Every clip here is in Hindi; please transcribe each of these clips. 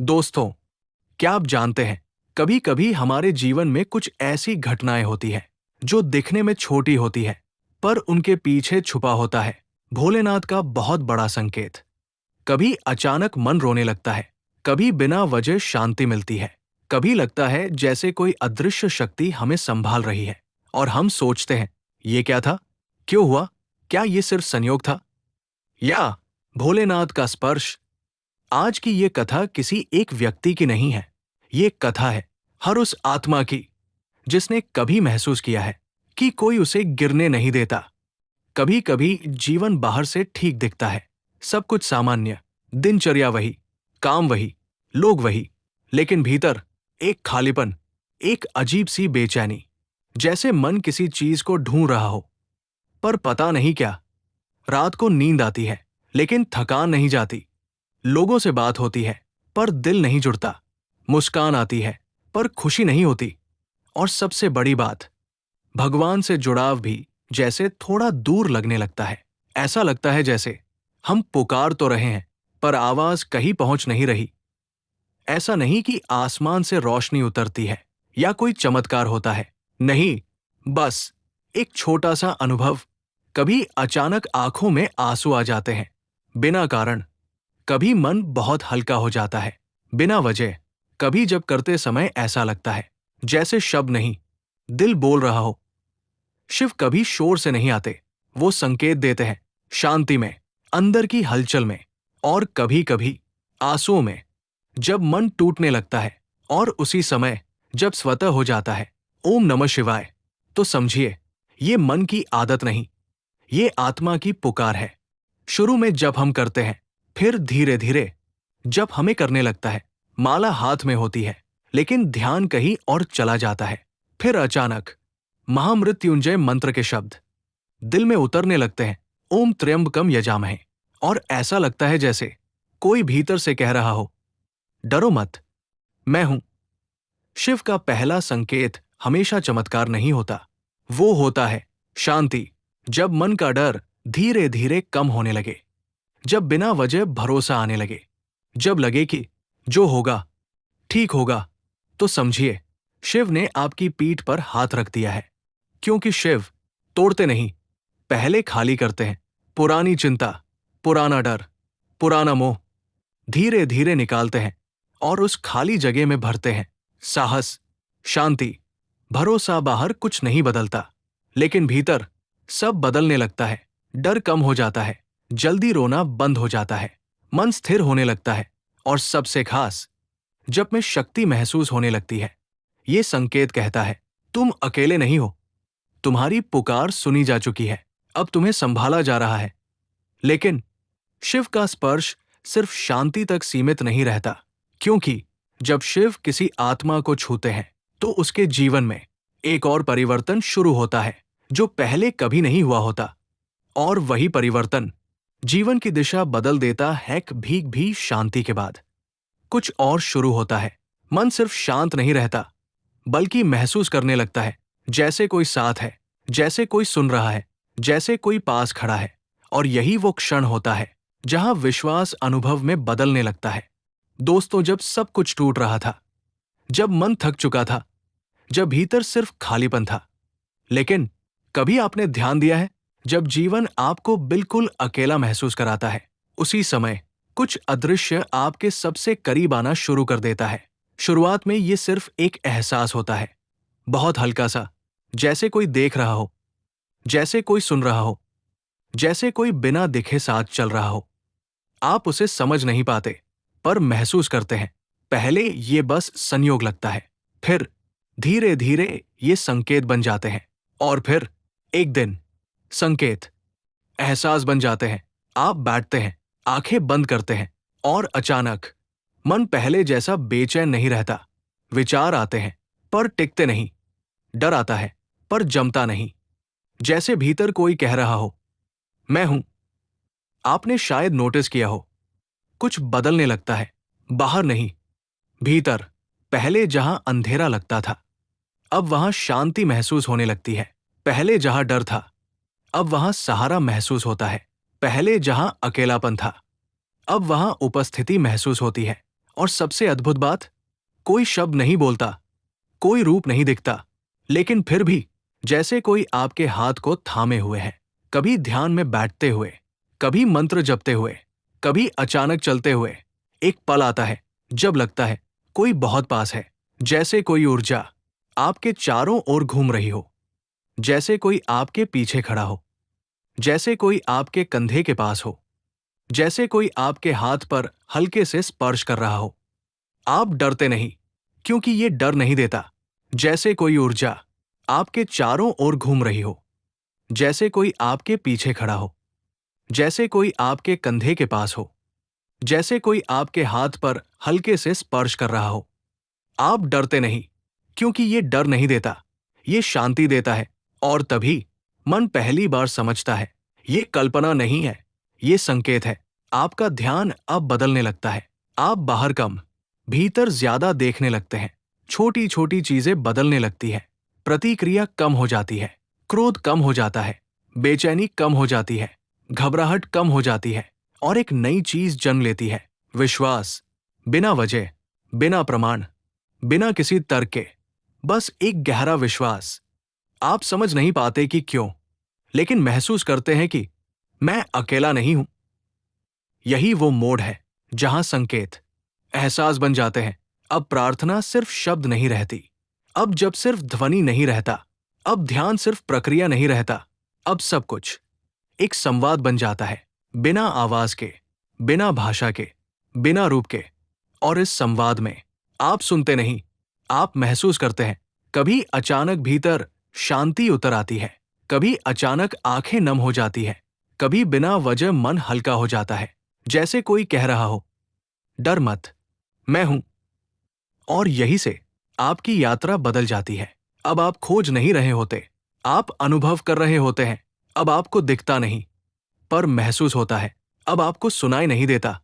दोस्तों, क्या आप जानते हैं, कभी कभी हमारे जीवन में कुछ ऐसी घटनाएं होती हैं जो दिखने में छोटी होती है, पर उनके पीछे छुपा होता है भोलेनाथ का बहुत बड़ा संकेत। कभी अचानक मन रोने लगता है, कभी बिना वजह शांति मिलती है, कभी लगता है जैसे कोई अदृश्य शक्ति हमें संभाल रही है, और हम सोचते हैं, ये क्या था, क्यों हुआ, क्या ये सिर्फ संयोग था, या भोलेनाथ का स्पर्श। आज की ये कथा किसी एक व्यक्ति की नहीं है, ये कथा है हर उस आत्मा की जिसने कभी महसूस किया है कि कोई उसे गिरने नहीं देता। कभी कभी जीवन बाहर से ठीक दिखता है, सब कुछ सामान्य, दिनचर्या वही, काम वही, लोग वही, लेकिन भीतर एक खालीपन, एक अजीब सी बेचैनी, जैसे मन किसी चीज को ढूंढ रहा हो, पर पता नहीं क्या। रात को नींद आती है लेकिन थकान नहीं जाती, लोगों से बात होती है पर दिल नहीं जुड़ता, मुस्कान आती है पर खुशी नहीं होती, और सबसे बड़ी बात, भगवान से जुड़ाव भी जैसे थोड़ा दूर लगने लगता है। ऐसा लगता है जैसे हम पुकार तो रहे हैं पर आवाज कहीं पहुंच नहीं रही। ऐसा नहीं कि आसमान से रोशनी उतरती है या कोई चमत्कार होता है, नहीं, बस एक छोटा सा अनुभव। कभी अचानक आंखों में आंसू आ जाते हैं बिना कारण, कभी मन बहुत हल्का हो जाता है बिना वजह, कभी जब करते समय ऐसा लगता है जैसे शब्द नहीं, दिल बोल रहा हो। शिव कभी शोर से नहीं आते, वो संकेत देते हैं शांति में, अंदर की हलचल में, और कभी कभी आंसुओं में, जब मन टूटने लगता है, और उसी समय जब स्वतः हो जाता है ओम नमः शिवाय, तो समझिए ये मन की आदत नहीं, ये आत्मा की पुकार है। शुरू में जब हम करते हैं, फिर धीरे धीरे जब हमें करने लगता है, माला हाथ में होती है लेकिन ध्यान कहीं और चला जाता है, फिर अचानक महामृत्युंजय मंत्र के शब्द दिल में उतरने लगते हैं, ओम त्र्यंबकम यजामहे, और ऐसा लगता है जैसे कोई भीतर से कह रहा हो, डरो मत, मैं हूं। शिव का पहला संकेत हमेशा चमत्कार नहीं होता, वो होता है शांति। जब मन का डर धीरे धीरे कम होने लगे, जब बिना वजह भरोसा आने लगे, जब लगे कि जो होगा ठीक होगा, तो समझिए शिव ने आपकी पीठ पर हाथ रख दिया है। क्योंकि शिव तोड़ते नहीं, पहले खाली करते हैं। पुरानी चिंता, पुराना डर, पुराना मोह धीरे धीरे निकालते हैं और उस खाली जगह में भरते हैं साहस, शांति, भरोसा। बाहर कुछ नहीं बदलता, लेकिन भीतर सब बदलने लगता है। डर कम हो जाता है, जल्दी रोना बंद हो जाता है, मन स्थिर होने लगता है, और सबसे खास, जब में शक्ति महसूस होने लगती है। ये संकेत कहता है, तुम अकेले नहीं हो, तुम्हारी पुकार सुनी जा चुकी है, अब तुम्हें संभाला जा रहा है। लेकिन शिव का स्पर्श सिर्फ शांति तक सीमित नहीं रहता, क्योंकि जब शिव किसी आत्मा को छूते हैं तो उसके जीवन में एक और परिवर्तन शुरू होता है जो पहले कभी नहीं हुआ होता। और वही परिवर्तन जीवन की दिशा बदल देता है। भीख भी शांति के बाद कुछ और शुरू होता है। मन सिर्फ शांत नहीं रहता, बल्कि महसूस करने लगता है जैसे कोई साथ है, जैसे कोई सुन रहा है, जैसे कोई पास खड़ा है। और यही वो क्षण होता है जहां विश्वास अनुभव में बदलने लगता है। दोस्तों, जब सब कुछ टूट रहा था, जब मन थक चुका था, जब भीतर सिर्फ खालीपन था, लेकिन कभी आपने ध्यान दिया है, जब जीवन आपको बिल्कुल अकेला महसूस कराता है, उसी समय कुछ अदृश्य आपके सबसे करीब आना शुरू कर देता है। शुरुआत में ये सिर्फ एक एहसास होता है, बहुत हल्का सा, जैसे कोई देख रहा हो, जैसे कोई सुन रहा हो, जैसे कोई बिना दिखे साथ चल रहा हो। आप उसे समझ नहीं पाते, पर महसूस करते हैं। पहले ये बस संयोग लगता है, फिर धीरे धीरे ये संकेत बन जाते हैं, और फिर एक दिन संकेत एहसास बन जाते हैं। आप बैठते हैं, आंखें बंद करते हैं, और अचानक मन पहले जैसा बेचैन नहीं रहता। विचार आते हैं पर टिकते नहीं, डर आता है पर जमता नहीं, जैसे भीतर कोई कह रहा हो, मैं हूं। आपने शायद नोटिस किया हो, कुछ बदलने लगता है, बाहर नहीं, भीतर। पहले जहां अंधेरा लगता था, अब वहां शांति महसूस होने लगती है। पहले जहां डर था, अब वहां सहारा महसूस होता है। पहले जहां अकेलापन था, अब वहां उपस्थिति महसूस होती है। और सबसे अद्भुत बात, कोई शब्द नहीं बोलता, कोई रूप नहीं दिखता, लेकिन फिर भी जैसे कोई आपके हाथ को थामे हुए है। कभी ध्यान में बैठते हुए, कभी मंत्र जपते हुए, कभी अचानक चलते हुए। एक पल आता है जब लगता है कोई बहुत पास है, जैसे कोई ऊर्जा आपके चारों ओर घूम रही हो, जैसे कोई आपके पीछे खड़ा हो, जैसे कोई आपके कंधे के पास हो, जैसे कोई आपके हाथ पर हल्के से स्पर्श कर रहा हो। आप डरते नहीं, क्योंकि ये डर नहीं देता। जैसे कोई ऊर्जा आपके चारों ओर घूम रही हो, जैसे कोई आपके पीछे खड़ा हो, जैसे कोई आपके कंधे के पास हो, जैसे कोई आपके हाथ पर हल्के से स्पर्श कर रहा हो। आप डरते नहीं, क्योंकि ये डर नहीं देता, ये शांति देता है। और तभी मन पहली बार समझता है, ये कल्पना नहीं है, ये संकेत है। आपका ध्यान अब बदलने लगता है। आप बाहर कम, भीतर ज्यादा देखने लगते हैं। छोटी छोटी चीजें बदलने लगती है। प्रतिक्रिया कम हो जाती है, क्रोध कम हो जाता है, बेचैनी कम हो जाती है, घबराहट कम हो जाती है, और एक नई चीज जन्म लेती है, विश्वास। बिना वजह, बिना प्रमाण, बिना किसी तर्क के, बस एक गहरा विश्वास। आप समझ नहीं पाते कि क्यों, लेकिन महसूस करते हैं कि मैं अकेला नहीं हूं। यही वो मोड़ है जहां संकेत एहसास बन जाते हैं। अब प्रार्थना सिर्फ शब्द नहीं रहती, अब जब सिर्फ ध्वनि नहीं रहता, अब ध्यान सिर्फ प्रक्रिया नहीं रहता, अब सब कुछ एक संवाद बन जाता है, बिना आवाज के, बिना भाषा के, बिना रूप के। और इस संवाद में आप सुनते नहीं, आप महसूस करते हैं। कभी अचानक भीतर शांति उतर आती है, कभी अचानक आंखें नम हो जाती है, कभी बिना वजह मन हल्का हो जाता है, जैसे कोई कह रहा हो, डर मत, मैं हूं। और यही से आपकी यात्रा बदल जाती है। अब आप खोज नहीं रहे होते, आप अनुभव कर रहे होते हैं। अब आपको दिखता नहीं, पर महसूस होता है। अब आपको सुनाई नहीं देता,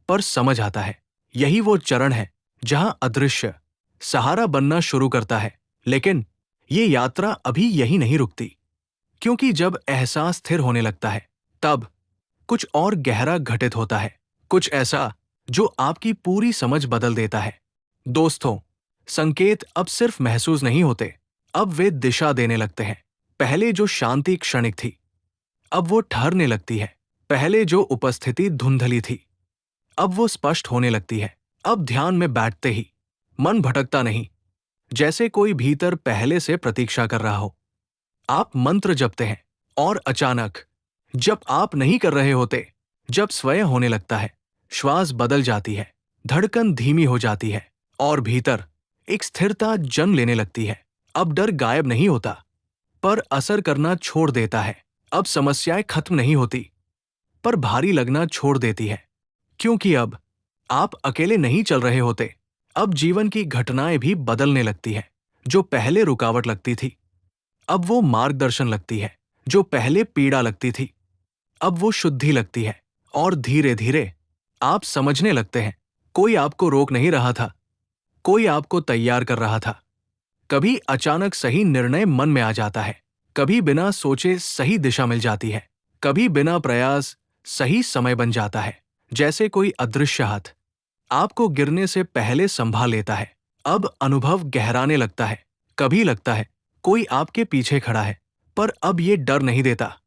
पर समझ आता है। यही वो चरण है जहां अदृश्य सहारा बनना शुरू करता है। लेकिन ये यात्रा अभी यही नहीं रुकती, क्योंकि जब एहसास स्थिर होने लगता है, तब कुछ और गहरा घटित होता है, कुछ ऐसा जो आपकी पूरी समझ बदल देता है। दोस्तों, संकेत अब सिर्फ महसूस नहीं होते, अब वे दिशा देने लगते हैं। पहले जो शांति क्षणिक थी, अब वो ठहरने लगती है। पहले जो उपस्थिति धुंधली थी, अब वो स्पष्ट होने लगती है। अब ध्यान में बैठते ही मन भटकता नहीं, जैसे कोई भीतर पहले से प्रतीक्षा कर रहा हो। आप मंत्र जपते हैं, और अचानक, जब आप नहीं कर रहे होते, जब स्वयं होने लगता है, श्वास बदल जाती है, धड़कन धीमी हो जाती है, और भीतर एक स्थिरता जन्म लेने लगती है। अब डर गायब नहीं होता, पर असर करना छोड़ देता है। अब समस्याएं खत्म नहीं होती, पर भारी लगना छोड़ देती है, क्योंकि अब आप अकेले नहीं चल रहे होते। अब जीवन की घटनाएं भी बदलने लगती है। जो पहले रुकावट लगती थी, अब वो मार्गदर्शन लगती है। जो पहले पीड़ा लगती थी, अब वो शुद्धि लगती है। और धीरे धीरे आप समझने लगते हैं, कोई आपको रोक नहीं रहा था, कोई आपको तैयार कर रहा था। कभी अचानक सही निर्णय मन में आ जाता है, कभी बिना सोचे सही दिशा मिल जाती है, कभी बिना प्रयास सही समय बन जाता है। जैसे कोई अदृश्य हाथ आपको गिरने से पहले संभाल लेता है। अब अनुभव गहराने लगता है। कभी लगता है कोई आपके पीछे खड़ा है, पर अब ये डर नहीं देता,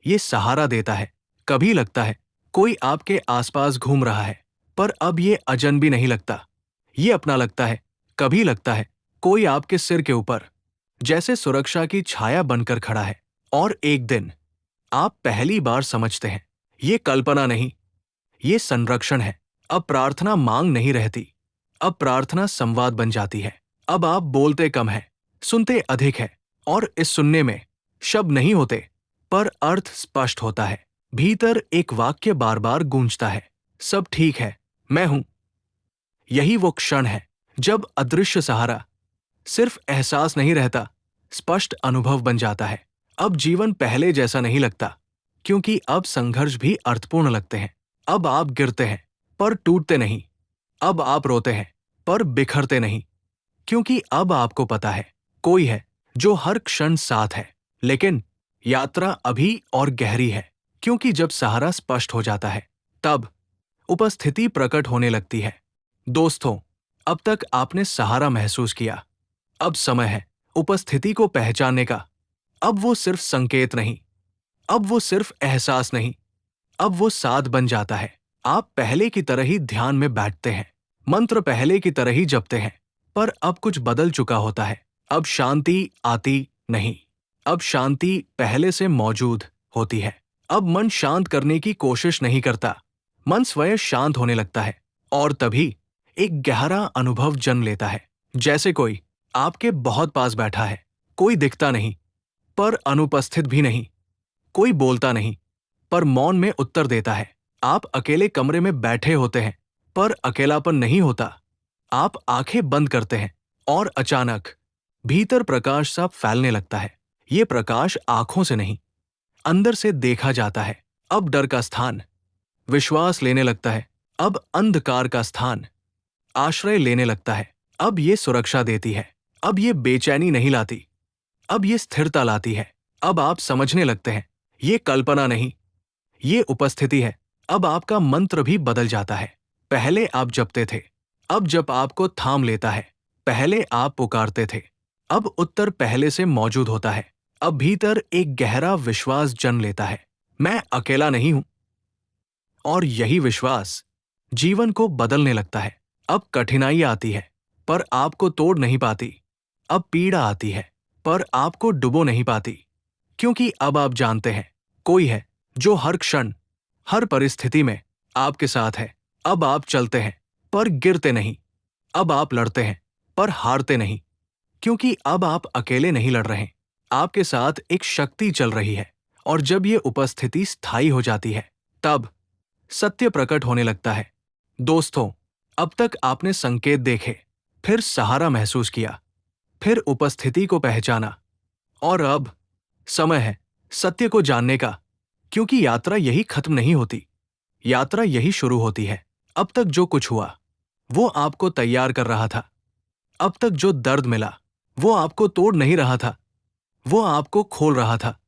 ये सहारा देता है। कभी लगता है कोई आपके आसपास घूम रहा है, पर अब ये अजनबी नहीं लगता, ये अपना लगता है। कभी लगता है कोई आपके सिर के ऊपर जैसे सुरक्षा की छाया बनकर खड़ा है। और एक दिन आप पहली बार समझते हैं, ये कल्पना नहीं, ये संरक्षण है। अब प्रार्थना मांग नहीं रहती, अब प्रार्थना संवाद बन जाती है। अब आप बोलते कम है, सुनते अधिक है, और इस सुनने में शब्द नहीं होते, पर अर्थ स्पष्ट होता है। भीतर एक वाक्य बार बार गूंजता है, सब ठीक है, मैं हूं। यही वो क्षण है जब अदृश्य सहारा सिर्फ एहसास नहीं रहता, स्पष्ट अनुभव बन जाता है। अब जीवन पहले जैसा नहीं लगता, क्योंकि अब संघर्ष भी अर्थपूर्ण लगते हैं। अब आप गिरते हैं, पर टूटते नहीं। अब आप रोते हैं, पर बिखरते नहीं, क्योंकि अब आपको पता है, कोई है जो हर क्षण साथ है। लेकिन यात्रा अभी और गहरी है, क्योंकि जब सहारा स्पष्ट हो जाता है, तब उपस्थिति प्रकट होने लगती है। दोस्तों, अब तक आपने सहारा महसूस किया। अब समय है उपस्थिति को पहचानने का। अब वो सिर्फ संकेत नहीं, अब वो सिर्फ एहसास नहीं, अब वो साथ बन जाता है। आप पहले की तरह ही ध्यान में बैठते हैं, मंत्र पहले की तरह ही जपते हैं, पर अब कुछ बदल चुका होता है। अब शांति आती नहीं, अब शांति पहले से मौजूद होती है। अब मन शांत करने की कोशिश नहीं करता, मन स्वयं शांत होने लगता है। और तभी एक गहरा अनुभव जन्म लेता है, जैसे कोई आपके बहुत पास बैठा है। कोई दिखता नहीं, पर अनुपस्थित भी नहीं। कोई बोलता नहीं, पर मौन में उत्तर देता है। आप अकेले कमरे में बैठे होते हैं, पर अकेलापन नहीं होता। आप आंखें बंद करते हैं और अचानक भीतर प्रकाश सा फैलने लगता है। ये प्रकाश आंखों से नहीं, अंदर से देखा जाता है। अब डर का स्थान विश्वास लेने लगता है। अब अंधकार का स्थान आश्रय लेने लगता है। अब ये सुरक्षा देती है, अब ये बेचैनी नहीं लाती, अब ये स्थिरता लाती है। अब आप समझने लगते हैं, ये कल्पना नहीं, ये उपस्थिति है। अब आपका मंत्र भी बदल जाता है। पहले आप जपते थे, अब जप आपको थाम लेता है। पहले आप पुकारते थे, अब उत्तर पहले से मौजूद होता है। अब भीतर एक गहरा विश्वास जन्म लेता है, मैं अकेला नहीं हूं। और यही विश्वास जीवन को बदलने लगता है। अब कठिनाई आती है, पर आपको तोड़ नहीं पाती। अब पीड़ा आती है, पर आपको डुबो नहीं पाती। क्योंकि अब आप जानते हैं, कोई है जो हर क्षण, हर परिस्थिति में आपके साथ है। अब आप चलते हैं, पर गिरते नहीं। अब आप लड़ते हैं, पर हारते नहीं। क्योंकि अब आप अकेले नहीं लड़ रहे, आपके साथ एक शक्ति चल रही है। और जब ये उपस्थिति स्थायी हो जाती है, तब सत्य प्रकट होने लगता है। दोस्तों, अब तक आपने संकेत देखे, फिर सहारा महसूस किया, फिर उपस्थिति को पहचाना, और अब समय है सत्य को जानने का। क्योंकि यात्रा यही खत्म नहीं होती, यात्रा यही शुरू होती है। अब तक जो कुछ हुआ, वो आपको तैयार कर रहा था। अब तक जो दर्द मिला, वो आपको तोड़ नहीं रहा था, वो आपको खोल रहा था।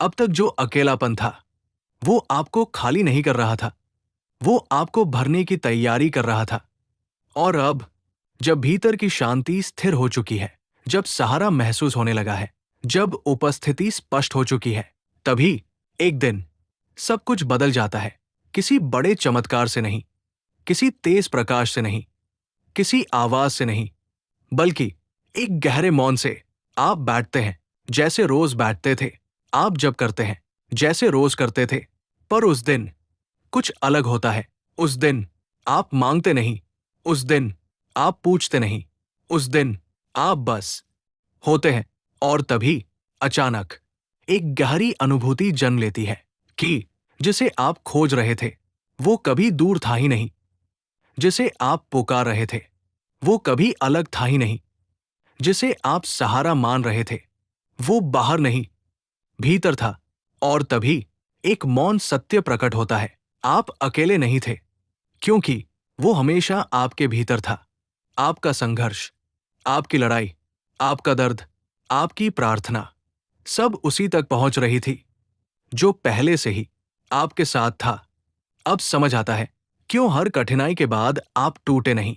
अब तक जो अकेलापन था, वो आपको खाली नहीं कर रहा था, वो आपको भरने की तैयारी कर रहा था। और अब जब भीतर की शांति स्थिर हो चुकी है, जब सहारा महसूस होने लगा है, जब उपस्थिति स्पष्ट हो चुकी है, तभी एक दिन सब कुछ बदल जाता है। किसी बड़े चमत्कार से नहीं, किसी तेज प्रकाश से नहीं, किसी आवाज से नहीं, बल्कि एक गहरे मौन से। आप बैठते हैं जैसे रोज बैठते थे, आप जब करते हैं जैसे रोज करते थे। पर उस दिन कुछ अलग होता है। उस दिन आप मांगते नहीं, उस दिन आप पूछते नहीं, उस दिन आप बस होते हैं। और तभी अचानक एक गहरी अनुभूति जन्म लेती है कि जिसे आप खोज रहे थे, वो कभी दूर था ही नहीं। जिसे आप पुकार रहे थे, वो कभी अलग था ही नहीं। जिसे आप सहारा मान रहे थे, वो बाहर नहीं, भीतर था। और तभी एक मौन सत्य प्रकट होता है, आप अकेले नहीं थे, क्योंकि वो हमेशा आपके भीतर था। आपका संघर्ष, आपकी लड़ाई, आपका दर्द, आपकी प्रार्थना, सब उसी तक पहुंच रही थी, जो पहले से ही आपके साथ था। अब समझ आता है, क्यों हर कठिनाई के बाद आप टूटे नहीं,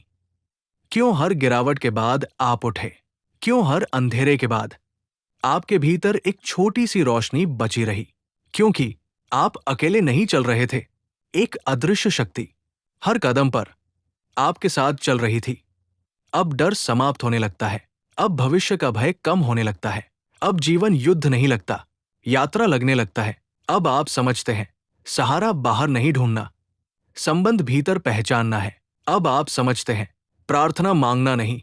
क्यों हर गिरावट के बाद आप उठे, क्यों हर अंधेरे के बाद आपके भीतर एक छोटी सी रोशनी बची रही। क्योंकि आप अकेले नहीं चल रहे थे, एक अदृश्य शक्ति हर कदम पर आपके साथ चल रही थी। अब डर समाप्त होने लगता है, अब भविष्य का भय कम होने लगता है, अब जीवन युद्ध नहीं लगता, यात्रा लगने लगता है। अब आप समझते हैं, सहारा बाहर नहीं ढूंढना, संबंध भीतर पहचानना है। अब आप समझते हैं, प्रार्थना मांगना नहीं,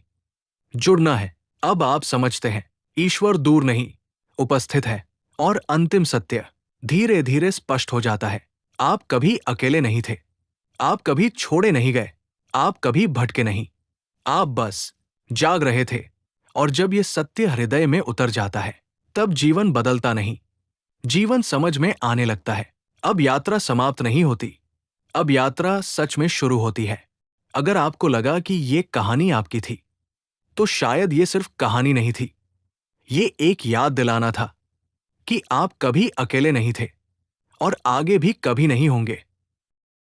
जुड़ना है। अब आप समझते हैं, ईश्वर दूर नहीं, उपस्थित है। और अंतिम सत्य धीरे धीरे स्पष्ट हो जाता है, आप कभी अकेले नहीं थे, आप कभी छोड़े नहीं गए, आप कभी भटके नहीं, आप बस जाग रहे थे। और जब ये सत्य हृदय में उतर जाता है, तब जीवन बदलता नहीं, जीवन समझ में आने लगता है। अब यात्रा समाप्त नहीं होती, अब यात्रा सच में शुरू होती है। अगर आपको लगा कि ये कहानी आपकी थी, तो शायद ये सिर्फ कहानी नहीं थी, ये एक याद दिलाना था कि आप कभी अकेले नहीं थे और आगे भी कभी नहीं होंगे।